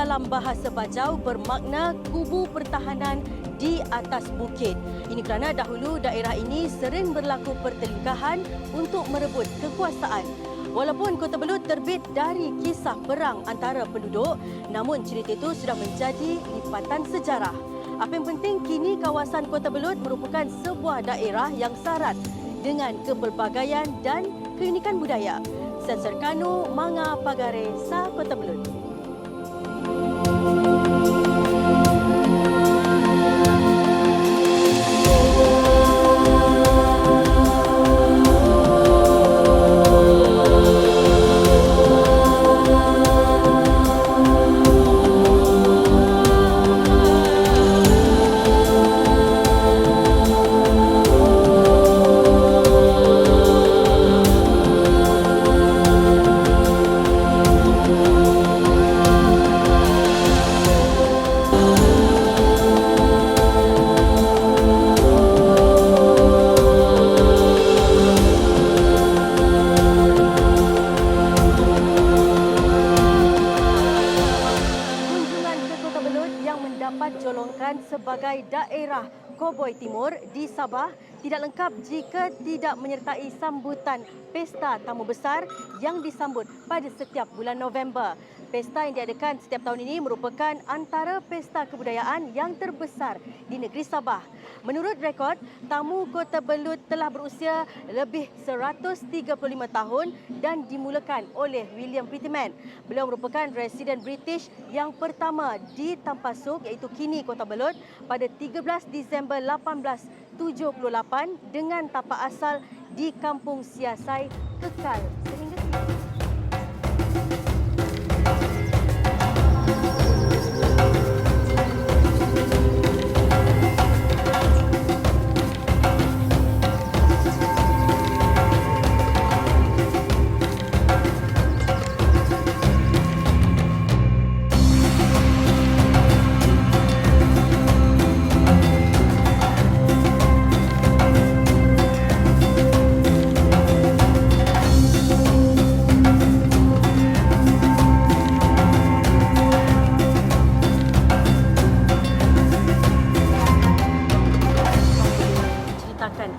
dalam bahasa Bajau bermakna kubu pertahanan di atas bukit. Ini kerana dahulu daerah ini sering berlaku pertelingkahan untuk merebut kekuasaan. Walaupun Kota Belud terbit dari kisah perang antara penduduk, namun cerita itu sudah menjadi lipatan sejarah. Apa yang penting, kini kawasan Kota Belud merupakan sebuah daerah yang syarat dengan kepelbagaian dan keunikan budaya. Sensor Kanu, Manga Pagare, Sa Kota Belud. Sebagai daerah Koboi Timur di Sabah tidak lengkap jika tidak menyertai sambutan Pesta Tamu Besar yang disambut pada setiap bulan November. Pesta yang diadakan setiap tahun ini merupakan antara pesta kebudayaan yang terbesar di negeri Sabah. Menurut rekod, tamu Kota Belud telah berusia lebih 135 tahun dan dimulakan oleh William Prettyman. Beliau merupakan residen British yang pertama di Tampasuk iaitu kini Kota Belud pada 13 Disember 1878 dengan tapak asal di Kampung Siasai kekal sehingga kini.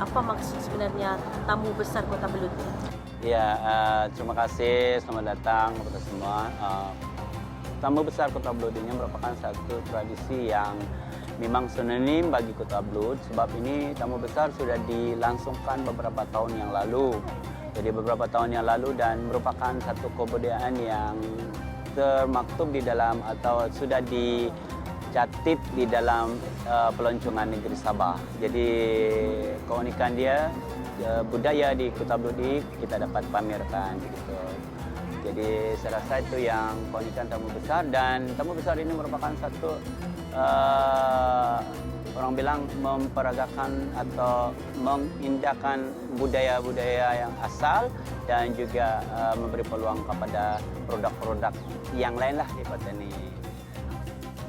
Apa maksud sebenarnya tamu besar Kota Belud? Ya, terima kasih. Selamat datang kepada semua. Tamu besar Kota Belud ini merupakan satu tradisi yang memang sinonim bagi Kota Belud. Sebab ini tamu besar sudah dilangsungkan beberapa tahun yang lalu. Jadi beberapa tahun yang lalu dan merupakan satu kebudayaan yang termaktub di dalam atau sudah dicatat di dalam pelancongan negeri Sabah. Jadi keunikan dia, budaya di Kota Belud kita dapat pamerkan gitu. Jadi saya rasa itu yang keunikan tamu besar, dan tamu besar ini merupakan satu orang bilang memperagakan atau mengindahkan budaya-budaya yang asal dan juga memberi peluang kepada produk-produk yang lain lah di kota ini.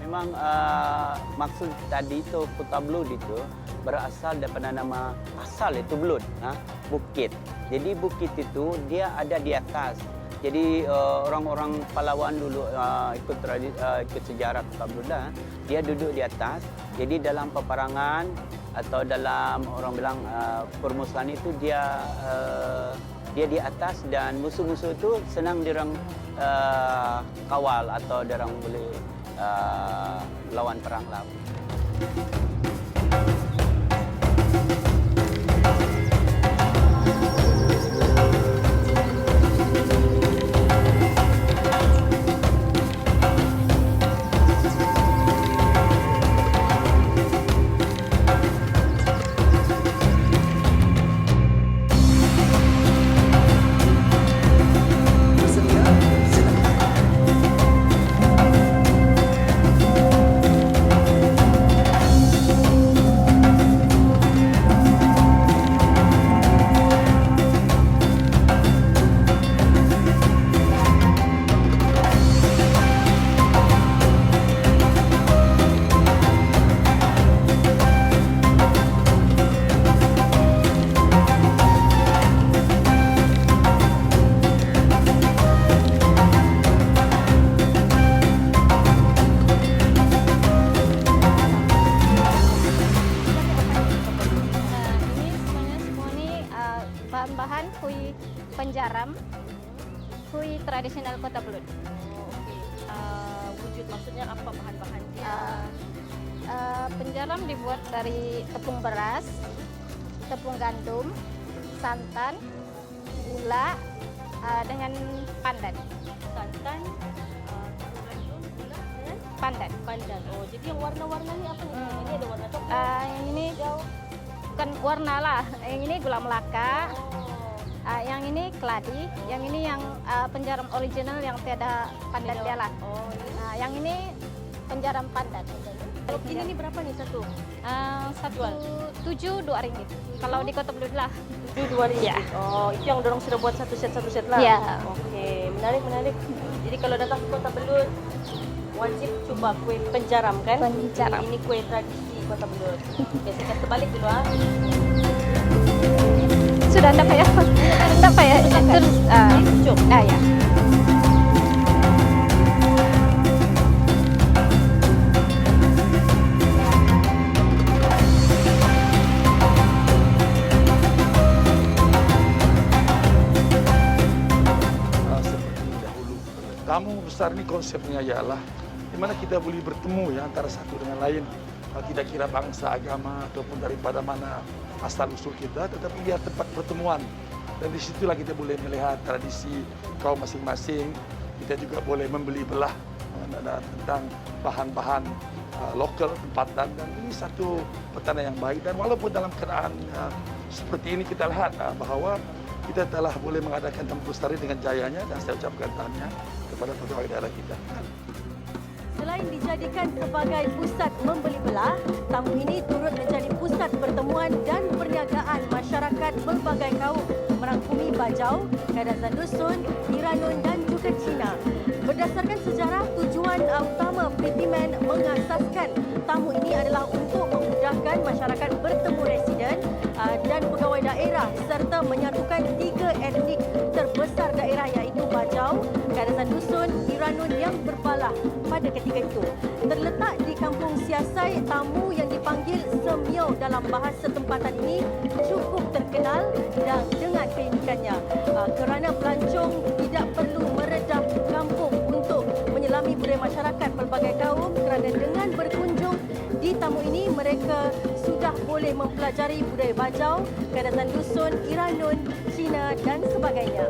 Memang maksud tadi itu Kota Belud itu berasal daripada nama asal itu Belud, bukit. Jadi bukit itu dia ada di atas. Jadi orang-orang pahlawan dulu ikut sejarah Kota Belud, dia duduk di atas. Jadi dalam peperangan atau dalam orang bilang permusuhan itu dia di atas, dan musuh-musuh itu senang dirang kawal atau dirang boleh lawan perang laut. penjaram, kui tradisional Kota Belud. Oh, okey. Wujud maksudnya apa bahan-bahannya? Penjaram dibuat dari tepung beras, tepung gandum, santan, gula, dengan pandan. Santan, tepung gandum, gula dan Pandan. pandan. Oh, jadi yang warna-warna ni apa ni? Ini ada warna coklat. Yang ini bukan warna lah. Yang ini gula melaka. Yang ini keladi. Yang ini yang penjaram original yang tiada pandan dia lah. Oh, ini. Yang ini penjaram pandan. Kalau begini ni berapa ni satu? Satu 7 RM2. Kalau di Kota Belud lah. 7 RM2. Ya. Oh, itu yang dorong sudah buat satu set lah. Ya. Okey, menarik. Jadi kalau datang ke Kota Belud wajib cuba kuih penjaram kan? Penjaram. Ini kuih tradisi Kota Belud. Okey, saya akan terbalik dulu ah. Sudah anda payah. Anda payah. Terus Cucuk. ya. Seperti dahulu. Tamu besar ini konsepnya ialah di mana kita boleh bertemu ya antara satu dengan lain. Tidak kira bangsa, agama ataupun daripada mana asal usul kita, tetapi dia tempat pertemuan. Dan disitulah kita boleh melihat tradisi kaum masing-masing. Kita juga boleh membeli belah tentang bahan-bahan lokal tempatan, dan ini satu petanda yang baik. Dan walaupun dalam keadaan seperti ini kita lihat bahawa kita telah boleh mengadakan tamu bestari dengan jayanya, dan saya ucapkan tahniah kepada pegawai daerah kita. Selain dijadikan sebagai pusat membeli belah, tamu ini turut menjadi pusat pertemuan dan perniagaan masyarakat berbagai kaum, merangkumi Bajau, Kadazan Dusun, Iranun dan juga Cina. Berdasarkan sejarah, tujuan utama Pritiman mengasaskan tamu ini adalah untuk memudahkan masyarakat bertemu residen dan pegawai daerah serta menyatukan 3 etnik terbesar daerah iaitu Bajau, Kadazan Dusun, Iranun yang berbalah pada ketika itu. Terletak di Kampung Siasai, tamu yang dipanggil Semiau dalam bahasa tempatan ini cukup terkenal dan dengan keunikannya kerana pelancong tidak perlu meredah kampung untuk menyelami budaya masyarakat pelbagai kaum, kerana dengan berkunjung di tamu ini mereka sudah boleh mempelajari budaya Bajau, Kadazan Dusun, Iranun, Cina dan sebagainya.